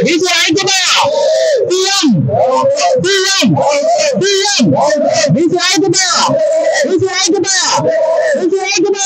BC ఐక్యత CM CM CM BC ఐక్యత BC ఐక్యత బీసీ ఐక్యత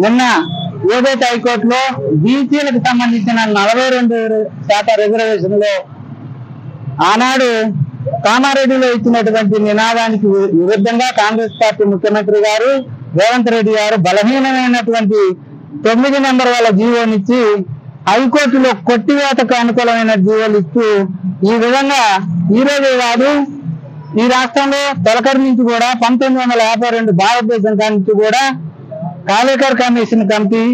నిన్న ఏదైతే హైకోర్టులో బీసీలకు సంబంధించిన 42% రిజర్వేషన్లో ఆనాడు కామారెడ్డిలో ఇచ్చినటువంటి నినాదానికి విరుద్ధంగా కాంగ్రెస్ పార్టీ ముఖ్యమంత్రి గారు రేవంత్ రెడ్డి గారు బలహీనమైనటువంటి 9 నెంబర్ వాళ్ళ జీవోనిచ్చి హైకోర్టులో కొట్టివేతకు అనుకూలమైన జీవోలు ఇస్తూ ఈ విధంగా ఈ రోజే కాదు ఈ రాష్ట్రంలో తొలకరి నుంచి కూడా 1952 భారతదేశం నుంచి కూడా కాలేకర్ కమిషన్ కమిటీ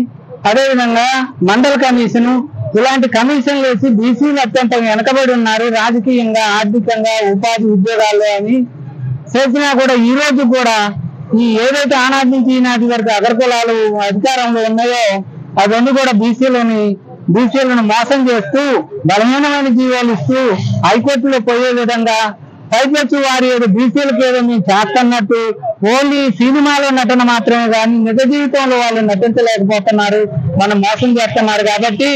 అదేవిధంగా మండల్ కమిషన్ ఇలాంటి కమిషన్లు వేసి బీసీలు అత్యంత వెనకబడి ఉన్నారు రాజకీయంగా ఆర్థికంగా ఉపాధి ఉద్యోగాల్లో అని చేసినా కూడా ఈ రోజు కూడా ఈ ఏదైతే ఆనాటి నుంచి ఈనాటి వరకు అగ్రకులాలు అధికారంలో ఉన్నాయో అవన్నీ కూడా బీసీలను మోసం చేస్తూ బలహీనమైన జీవాలు ఇస్తూ హైకోర్టులో పోయే విధంగా పైపెచ్చు వారి బీసీలకు ఏదో మేము చేస్తున్నట్టు ఓన్లీ సినిమాలో నటన మాత్రమే కానీ నిజ జీవితంలో వాళ్ళు నటించలేకపోతున్నారు మనం మోసం చేస్తున్నారు కాబట్టి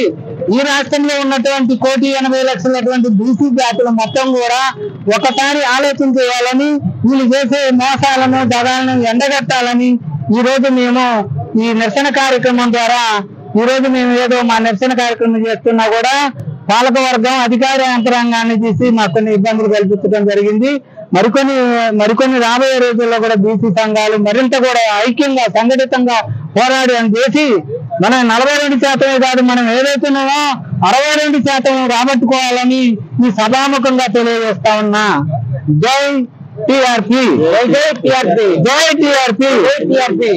ఈ రాష్ట్రంలో ఉన్నటువంటి 1,80,00,000 బీసీ జాతులు మొత్తం కూడా ఒకసారి ఆలోచన చేయాలని వీళ్ళు చేసే మోసాలను దగాలను ఎండగట్టాలని ఈ రోజు మేము ఈ నిరసన కార్యక్రమం ద్వారా ఈ రోజు మేము ఏదో మా నిరసన కార్యక్రమం చేస్తున్నా కూడా పాలక వర్గం అధికార యంత్రాంగాన్ని తీసి మాకు కొన్ని ఇబ్బందులు కల్పించడం జరిగింది మరికొన్ని రాబోయే రోజుల్లో కూడా బీసీ సంఘాలు మరింత కూడా ఐక్యంగా సంఘటితంగా పోరాటం చేసి మనం 42% కాదు మనం ఏదైతున్నామో 62% రాబట్టుకోవాలని ఈ సభాముఖంగా తెలియజేస్తా ఉన్నా జై టీఆర్పీ జై టీఆర్పీ జై టీఆర్పీ జై టీఆర్పీ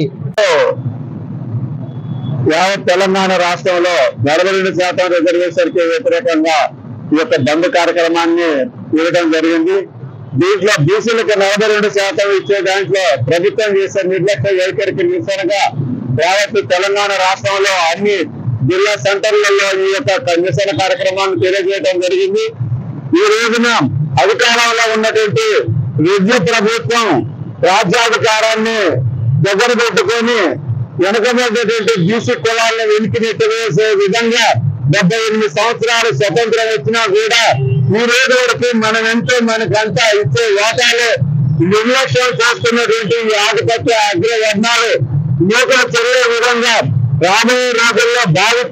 యావత్ తెలంగాణ రాష్ట్రంలో 42% రిజర్వేషన్ కి వ్యతిరేకంగా ఈ యొక్క బంద్ కార్యక్రమాన్ని ఇవ్వడం జరిగింది. దీంట్లో బీసీలకు 42% ఇచ్చే దాంట్లో ప్రభుత్వం చేసే నిర్లక్ష్య వైఖరికి నిరసనగా యావత్ తెలంగాణ రాష్ట్రంలో అన్ని జిల్లా సెంటర్లలో ఈ యొక్క నిరసన కార్యక్రమాన్ని తెలియజేయడం జరిగింది. ఈ రోజున అధికారంలో ఉన్నటువంటి విద్య ప్రభుత్వం రాజ్యాధికారాన్ని దగ్గర పెట్టుకొని వెనుకబడ్డటువంటి బీసీ కులాలను వెలికి నెట్టివేసే విధంగా 78 సంవత్సరాలు స్వతంత్రం వచ్చినా కూడా ఈ రోజు వరకు మనం ఎంతో మనకంతా ఇచ్చే వాటాలు నిర్లక్ష్యం చేస్తున్నటువంటి ఈ ఆధిపత్య అగ్రవర్ణాలు నూతన చర్య విధంగా రాబోయే రోజుల్లో భావి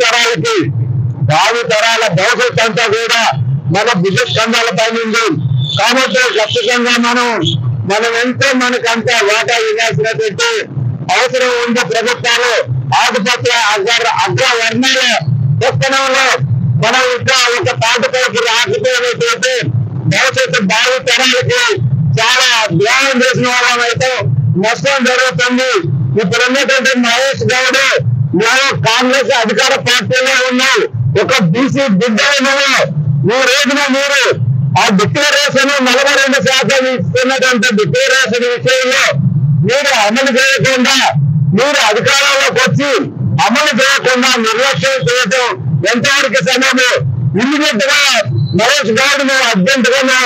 తరాల భవిష్యత్ అంతా కూడా మన భుజ స్కంధాల పైన ఉంది. కాబట్టి ఖచ్చితంగా మనం ఎంతో మనకంతా వాటా ఇవ్వాల్సినటువంటి అవసరం ఉంది. ప్రభుత్వాలు ఆధిపత్య అగ్రవర్ణాల దర్శనంలో మనం ఇంకా ఒక తాటిపైకి రాకపోయినటువంటి భవిష్యత్తు భావి తరాలకి చాలా ద్రోహం చేసిన వాళ్ళం అయితే నష్టం జరుగుతుంది. ఇప్పుడు ఉన్నటువంటి మహేష్ గౌడ్ మేము కాంగ్రెస్ అధికార పార్టీలో ఉన్నాం. ఒక బీసీ బిడ్డలు ఈ రోజున మీరు ఆ డిక్లరేషన్ 42% ఇస్తున్నటువంటి డిక్లరేషన్ విషయంలో మీరు అమలు చేయకుండా మీరు అధికారంలోకి వచ్చి అమలు చేయకుండా నిర్లక్ష్యం చేయటం ఎంతవరకు సమానం? ఇమ్మీడియట్ గా నరేష్ గౌడ్ అర్జెంట్ గా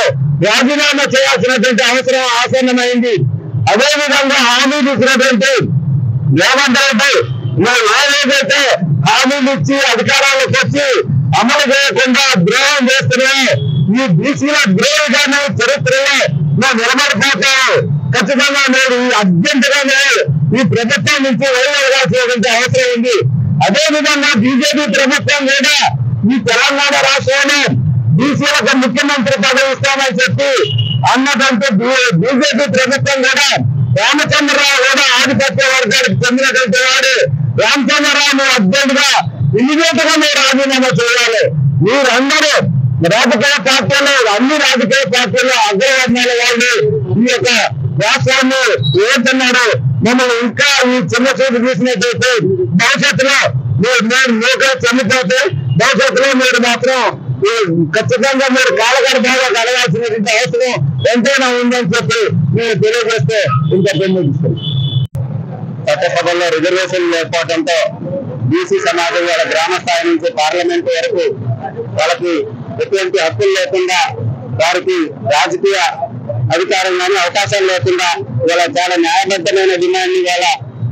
రాజీనామా చేయాల్సినటువంటి అవసరం ఆసన్నమైంది. అదేవిధంగా హామీలు ఇచ్చినటువంటి రేవంత్ రెడ్డి ఏదైతే హామీలు ఇచ్చి అధికారాలకు వచ్చి అమలు చేయకుండా ద్రోహం చేస్తున్నాయి. ఈ బీసీల ద్రోహంగానే చరిత్రలో మేము నిలబడిపోతాము. ఖచ్చితంగా మీరు అర్జెంట్ గా ఈ ప్రభుత్వం నుంచి వైదొలగాల్సినటువంటి అవసరం ఉంది. అదేవిధంగా బీజేపీ ప్రభుత్వం కూడా ఈ తెలంగాణ రాష్ట్రంలో బీసీలకు ముఖ్యమంత్రి పదవి ఇస్తామని చెప్పి అన్నదంటే బీజేపీ ప్రభుత్వం కూడా రామచంద్రరావు కూడా ఆధిపత్య వర్గానికి చెందినటువంటి వాడు. రామచంద్రరావు అర్జెంట్ గా ఇమ్మీడియట్ గా మీరు రాజీనామా చేయాలి. మీరందరూ రాజకీయ పార్టీలు అన్ని రాజకీయ పార్టీలు అగ్రవర్ణాల వాళ్ళు ఈ యొక్క రాష్ట్రాన్ని ఏడుతున్నారు. మమ్మల్ని ఇంకా ఈ చిన్న చూపు చూసినట్టయితే భవిష్యత్తులో మీరు చనిపోతే భవిష్యత్తులో మీరు మాత్రం ఖచ్చితంగా మీరు కాలగడపగా కలగాల్సినటువంటి అవసరం ఎంతైనా ఉందని చెప్పి మేము తెలియజేస్తే ఇంకా పెంపొందిస్తాం. చట్టసభల్లో రిజర్వేషన్లు ఏర్పడటంతో బీసీ సమాజం వాళ్ళ గ్రామ స్థాయి నుంచి పార్లమెంట్ వరకు వాళ్ళకి ఎటువంటి హక్కులు లేకుండా వారికి రాజకీయ అధికారం కానీ అవకాశాలు లేకుండా ఇవాళ చాలా న్యాయబద్ధమైన డిమాండ్ ఇవాళ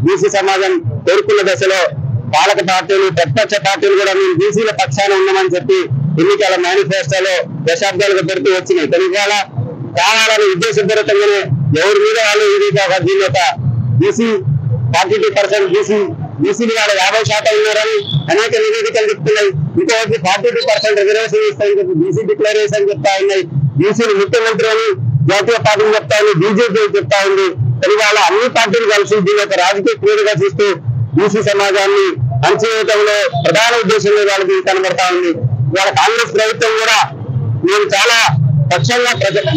బీసీ సమాజం కోరుకున్న దశలో పాలక పార్టీలు ప్రతిపక్ష పార్టీలు కూడా మేము బీసీల పక్షాన ఉన్నామని చెప్పి ఎన్నికల మేనిఫెస్టోలో దశాబ్దాలుగా పెడుతూ వచ్చినాయి. కానీ ఇవాళ కావాలని ఉద్దేశపూరితంగానే ఎవరి మీద వాళ్ళు దీని యొక్క బీసీ 42% బీసీలు వాళ్ళ 50% ఉన్నారని అనేక నివేదికలు చెప్తున్నాయి. ఇంకోటి 42% రిజర్వేషన్ ఇస్తాయని చెప్పి బీసీ డిక్లరేషన్ చెప్తా ఉన్నాయి. బీసీలు ముఖ్యమంత్రి అని జాతీయ పార్టీలు చెప్తా ఉంది, బీజేపీ చెప్తా ఉంది. కానీ వాళ్ళ అన్ని పార్టీలు కలిసి దీని యొక్క రాజకీయ క్రీడగా చూస్తూ బీసీ సమాజాన్ని అణచివేయడంలో ప్రధాన ఉద్దేశంలో వాళ్ళకి కనబడతా ఉంది. ఇవాళ కాంగ్రెస్ ప్రభుత్వం కూడా మేము చాలా పక్షంగా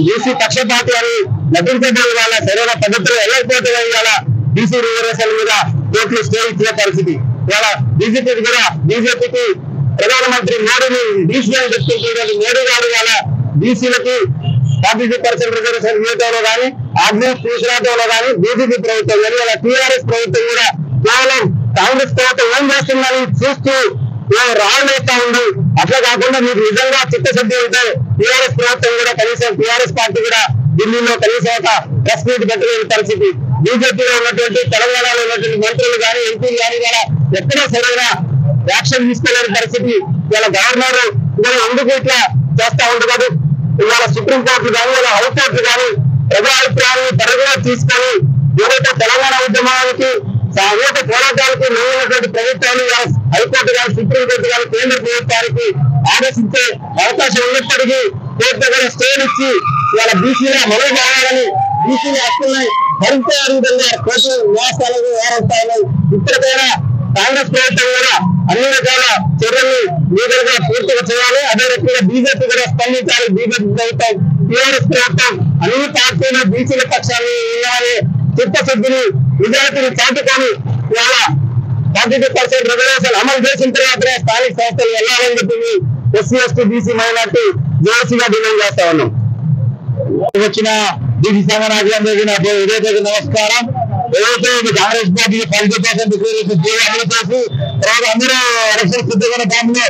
బీసీ పక్షపాతి అని నటించడం వల్ల సరైన పద్ధతిలో వెళ్ళకపోతే ఇవాళ బీసీ రిజర్వేషన్ మీద కోర్టులు స్టే ఇచ్చిన పరిస్థితి. ఇవాళ బీజేపీకి ప్రధానమంత్రి మోడీని బీసీలను చెప్తుంటే మోడీ గారు ఇవాళ బీసీలకి 42% రిజర్వేషన్ ఇవ్వడంలో కానీ ఆర్డినెన్స్ తీసుకురావడంలో కానీ బీజేపీ ప్రభుత్వం కానీ ఇలా టీఆర్ఎస్ ప్రభుత్వం కూడా కేవలం కాంగ్రెస్ ప్రభుత్వం ఏం చేస్తుందని చూస్తూ రాళ్ళు వేస్తా ఉంది. అట్లా కాకుండా మీకు నిజంగా చిత్తశుద్ధి ఉంటే టీఆర్ఎస్ ప్రభుత్వం కూడా కనీసం టీఆర్ఎస్ పార్టీ కూడా ఢిల్లీలో కనీసం ఒక ప్రెస్ మీట్ పెట్టలేని పరిస్థితి. బీజేపీలో ఉన్నటువంటి తెలంగాణలో ఉన్నటువంటి మంత్రులు కానీ ఎంపీలు కానీ ఇలా ఎక్కడా సరైన యాక్షన్ తీసుకోలేని పరిస్థితి. ఇవాళ గవర్నర్ ఇవాళ ఎందుకు ఇట్లా చేస్తా ఉండదు? ఇవాళ సుప్రీంకోర్టు కానీ ఇలా హైకోర్టు కానీ ప్రజా అభిప్రాయాన్ని పరిగణలో తీసుకొని ఏదైతే తెలంగాణ ఉద్యమానికి అనేక పోరాటాలకు మేమైనటువంటి ప్రభుత్వాలు హైకోర్టు కానీ సుప్రీంకోర్టు కానీ కేంద్ర ప్రభుత్వానికి ఆదేశించే అవకాశం ఉన్నప్పటికీ కోర్టు దగ్గర స్టేలు ఇచ్చి ఇవాళ బీసీల మనోభావాలని బీసీల హక్కుల్ని భరించే విధంగా కోర్టు న్యాయస్థానాలు వ్యవహరిస్తాయి. ఇప్పటికైనా కాంగ్రెస్ ప్రభుత్వం కూడా అన్ని రకాల చర్యలు లీగల్గా పూర్తిగా చేయాలి. అదే రకంగా బీజేపీ కూడా స్పందించాలి. బీజేపీ ప్రభుత్వం టీఆర్ఎస్ ప్రభుత్వం అన్ని పార్టీలు బీసీల పక్షాన్ని ఇవ్వాలి. చిత్తశుద్ధిని నిజాయితీని చాటుకొని ఇవాళ 42% రిజర్వేషన్ అమలు చేసిన తర్వాతనే స్థానిక సంస్థలు వెళ్ళాలని చెప్పి ఎస్సీ ఎస్టీ బీసీ మైనార్టీ జేఏసీగా డిమాండ్ చేస్తా ఉన్నాం. వచ్చిన బీసీ సంఘానికి నాకు ఉదయకి నమస్కారం. ఏదైతే కాంగ్రెస్ పార్టీ 50% రిజర్వేషన్ అమలు చేసి తర్వాత అందరూ ఎలక్షన్ సిద్ధమైన టైంలో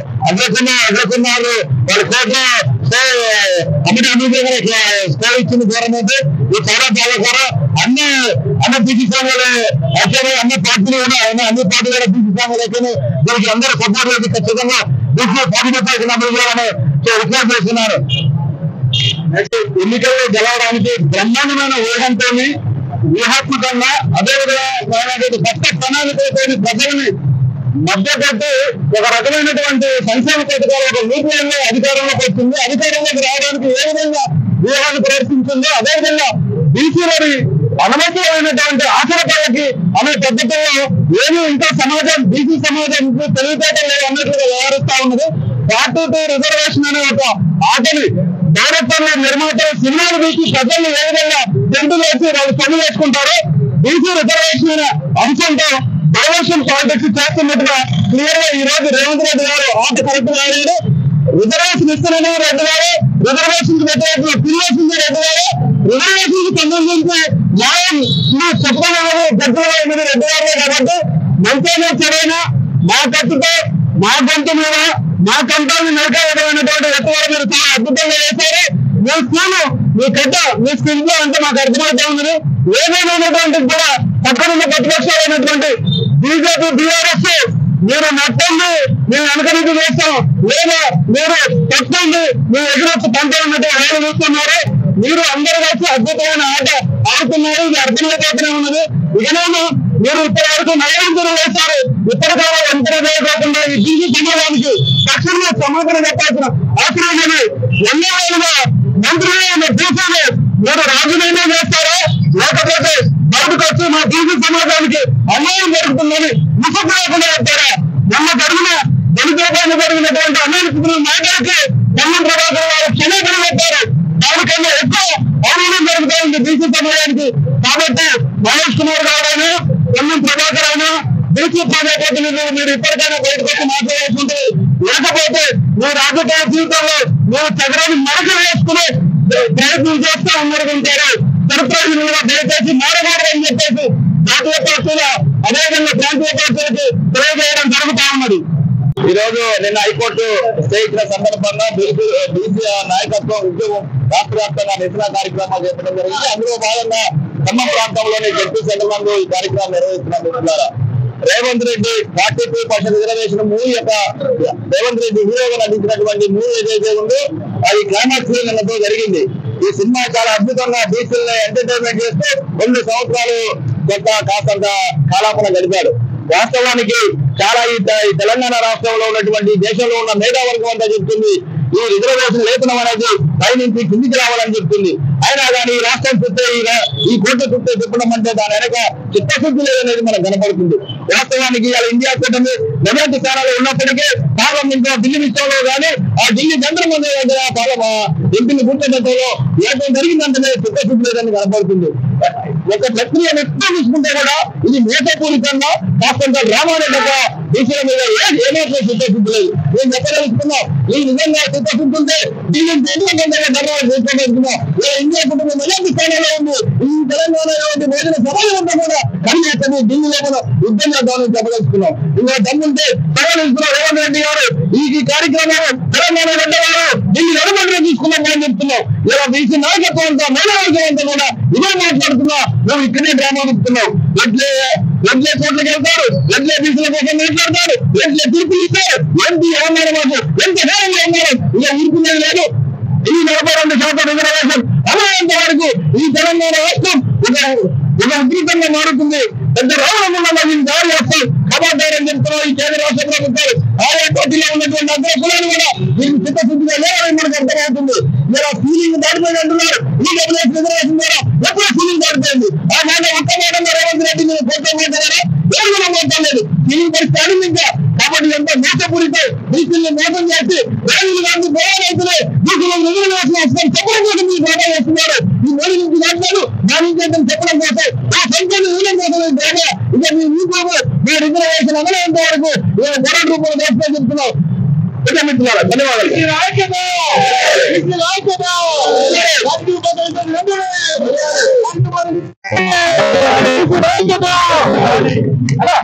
అగ్రకున్నారు వాళ్ళ కోర్టులో స్టే ఇచ్చిన గవర్నమెంట్ ఇది చాలా బాధాకరం. అన్ని బీసీ సంఘాలు అయితే అన్ని పార్టీలు అన్ని పార్టీలు కూడా బీసీ సంఘాలు అయితే దీనికి అందరూ సపోర్ట్ చేసి ఖచ్చితంగా బీసీ 40% అమలు చేయాలని రిక్వెస్ట్ చేస్తున్నారు. ఎన్నికల్లో గెలవడానికి బ్రహ్మాండమైన ఊహంతో వ్యూహాత్మకంగా అదేవిధంగా కొత్త ప్రణాళికలతో ప్రజల్ని మధ్యపెట్టి ఒక రకమైనటువంటి సంక్షేమ పథకాలు ఒక రూపంలో అధికారంలోకి వచ్చింది. అధికారంలోకి రావడానికి ఏ విధంగా వ్యూహాన్ని ప్రదర్శించిందో అదేవిధంగా బీసీలోని అనుమతులైనటువంటి ఆచరణకి అనే పద్ధతుల్లో ఏమి ఇంకా సమాజం బీసీ సమాజం తెలివితేటలు అన్నట్లుగా వ్యవహరిస్తా ఉన్నది. 42 రిజర్వేషన్ అనే ఒక ఆటని డైరెక్టర్లు నిర్మాతలు సినిమాలు తీసి ప్రజల్ని ఏ విధంగా టెంటులు వేసి వాళ్ళు పనులు వేసుకుంటారో బీసీ రిజర్వేషన్ అనే అంశంతో డైవర్షన్ పాలిటిక్స్ చేస్తున్నట్టుగా క్లియర్ గా ఈ రోజు రేవంత్ రెడ్డి గారు ఆట కరెక్ట్ ఆడారు. రిజర్వేషన్ ఇస్తున్న రెడ్డి గారు, రిజర్వేషన్ వ్యతిరేకంగా పిల్లేసింది రెడ్డి గారు, రిజర్వేషన్ కి సంబంధించి న్యాయం చెప్పడం గడ్డలో రెడ్డి గారే కాబట్టి మంచి చెడైనా మా కత్తుతో మా గొంతు మీద మా కంటాన్ని నరకాలమైనటువంటి ఎత్తువారు మీరు చాలా అద్భుతంగా చేశారు. మీ స్కూలు మీ కట్ట మీ స్కూల్ లో అంటే మాకు అర్థమవుతా ఉన్నది. ఏదైనటువంటి కూడా పక్కనున్న ప్రతిపక్షాలైనటువంటి బీజేపీ బీఆర్ఎస్ మీరు నట్టండి మేము వెనకనికి చేస్తాం లేదా మీరు తప్పండి మేము ఎదురొచ్చి పంపాలన్నట్టు వాళ్ళు చూస్తున్నారు. మీరు అందరూ కలిసి అద్భుతమైన ఆట ఆడుతున్నారు. ఇది అర్థమైపోతూనే ఉన్నది. ఇకనేమో మీరు ఇప్పటి వరకు నయాంతరం వేశారు. ఇప్పటికాల ఎంతగా కాకుండా ఈ బీజీ సమాజానికి తక్షణమే సమాధానం చెప్పాల్సిన అవసరం ఉంది. ఎన్నోగా మంత్రులు దేశాలు మీరు రాజీనామా చేస్తారో లేకపోతే బయటకు వచ్చి మా బీజీ సమాజానికి అన్యాయం జరుగుతుందని ముసుగులేకుండా చెప్తారా? మొన్న జరిగినటువంటి అమెరికా నాయకులకి కమ్మం ప్రభాకర్ వారు క్షమాపణ చెప్పారు. దానికన్నా ఎక్కువ అవమానం జరుగుతూ ఉంది బీసీ సమాజానికి. కాబట్టి మహేష్ కుమార్ గారు కమ్మం ప్రభాకర్ అయినా బీసీ ప్రజాప్రతినిధులు మీరు ఇప్పటికైనా బయటకు వచ్చి మాట్లాడాల్సింది. లేకపోతే మీ రాజకీయ జీవితంలో మీరు చదరాన్ని మరక వేసుకుని ప్రయత్నం చేస్తూ ఉన్నట్టుకుంటారు. చరిత్రగా దయచేసి మారకూడదని చెప్పేసి జాతీయ పార్టీల అదేవిధంగా ప్రాంతీయ పార్టీలకి తెలియజేయడం జరుగుతూ ఉన్నది. ఈ రోజు నిన్న హైకోర్టు స్టే ఇచ్చిన సందర్భంగా బీసీ నాయకత్వం ఉద్యోగం రాష్ట్ర వ్యాప్తంగా నిరసన కార్యక్రమాలు చేపట్టడం జరిగింది. అందులో భాగంగా ఖమ్మం ప్రాంతంలోని జడ్పీ సెంటర్ నందు ఈ కార్యక్రమం నిర్వహిస్తున్నారు. రేవంత్ రెడ్డి 42% రిజర్వేషన్ మూవీ యొక్క రేవంత్ రెడ్డి హీరోగా నటించినటువంటి మూవీ ఏదైతే ఉందో అది క్లైమాక్స్ నిన్నతో జరిగింది. ఈ సినిమా చాలా అద్భుతంగా బీసీలను ఎంటర్టైన్మెంట్ చేస్తూ 2 సంవత్సరాలు కాస్తంత కాలాపన గడిపాడు. వాస్తవానికి చాలా ఈ తెలంగాణ రాష్ట్రంలో ఉన్నటువంటి దేశంలో ఉన్న మేధావర్గం అంతా చెప్తుంది ఈ రిజర్వేషన్ లేఖనం అనేది పై నుంచి కిందికి రావాలని చెప్తుంది. అయినా కానీ ఈ రాష్ట్రం చుట్టే ఈ కోర్టు చుట్టే చెప్పడం అంటే దాని వెనక చిత్తశుద్ధి లేదనేది మనకు కనపడుతుంది. వాస్తవానికి ఇలా ఇండియా కూటమి మొదటి స్థానాలు ఉన్నప్పటికీ పార్లమెంట్ లో ఢిల్లీ విషయంలో కానీ ఆ ఢిల్లీ చంద్రమంది ఎంపీని కూర్చోబెట్టలో ఏదో జరిగిందంటేనే చిత్తశుద్ధి లేదని కనపడుతుంది. ఒక ప్రక్రియను ఎక్కువ తీసుకుంటే కూడా ఇది మేధపూరితంగా కాస్తంత గ్రామాలకు బీసీల మీద ఏమాత్రం చిత్తశుద్ధి లేదు. నేను చెప్పదలుచుకున్నాం ఈ నిజంగా చిత్తశుద్ధి ఉంటే ఢిల్లీ ధర్నాలు చేసుకోదలుచుకున్నాం. ఇండియా కుటుంబం మొదటి స్థానంలో ఉంది. ఈ తెలంగాణలో ఉండి మోదిన సభలు ఉంటే కూడా కనిపిస్తుంది ఢిల్లీలో మనం యుద్ధం చేద్దామని చెప్పదలుచుకున్నాం. ఇంకా దమ్ముంటే సవాలిస్తున్నారు రేవంత్ రెడ్డి గారు ఈ కార్యక్రమాలు తెలంగాణ గడ్డవారు ఢిల్లీ అనుమతిలో తీసుకున్నామని చెప్తున్నాం. ఇలా బీసీ నాయకత్వం అంతా మేధావర్గం అంతా కూడా ఇదే మాట్లాడుతున్నా మేము ఇక్కడే డ్రామా చెప్తున్నాం. ఎడ్లే కోట్లకి వెళ్తారు, ఎడ్లే బీసీల కోసం మాట్లాడతారు, ఎడ్లే తీర్పులు ఇస్తారు. ఎంపీ ఏమన్నారు మాకు ఎంత ఘనంగా ఉన్నారు. ఇక ఊరుకునేది లేదు. ఈ 42% రిజర్వేషన్ అమలైనంత వరకు ఈ తెలంగాణ రాష్ట్రం ఒక ఉద్రిక్తంగా మారుతుంది. పెద్ద రావడంలో దీన్ని దారి చేస్తాం ఖబర్దారని చెప్తున్నాం. ఈ కేంద్ర రాష్ట్ర ప్రభుత్వాలు ఆయా పార్టీలో ఉన్నటువంటి అగ్ర కులాలు కూడా దీనికి చిత్తశుద్ధిగా లేవని మనకు అర్థమవుతుంది. ఇలా సీలింగ్ దాటిపోయింది అంటున్నారు. ఈ డబ్ల్యూఎస్ రిజర్వేషన్ ద్వారా ఎప్పుడో సీలింగ్ దాటిపోయింది. ఆ మాట ఒక్క మాటగా రేవంత్ రెడ్డి మీరు కోర్టు మాట్లాడారా ఏం కూడా మాట్లాడలేదు. సీలింగ్ పరిస్థితి అడిగింది ఇంకా. కాబట్టి ఎంత మోసపూరితో బీసీలను మోసం చేసి రైతులు గాంధీ పోరాడుతులే బీసీలను రిజర్వేషన్ వస్తాం చెప్పడం కోసం మీరు డ్రామా చేస్తున్నారు. ఈ మోడీ నుంచి మాట్లాడు దాని నుంచి చెప్పడం కోసం ఆ సంఖ్యను ఊరం కోసం డ్రామా ఇక మీకు మీ రిజర్వేషన్ అమలైనంత వరకు పోరాట రూపంలో చేస్తామని చెప్తున్నాం. మిత్రులారా ధన్యవాదాలు. అలా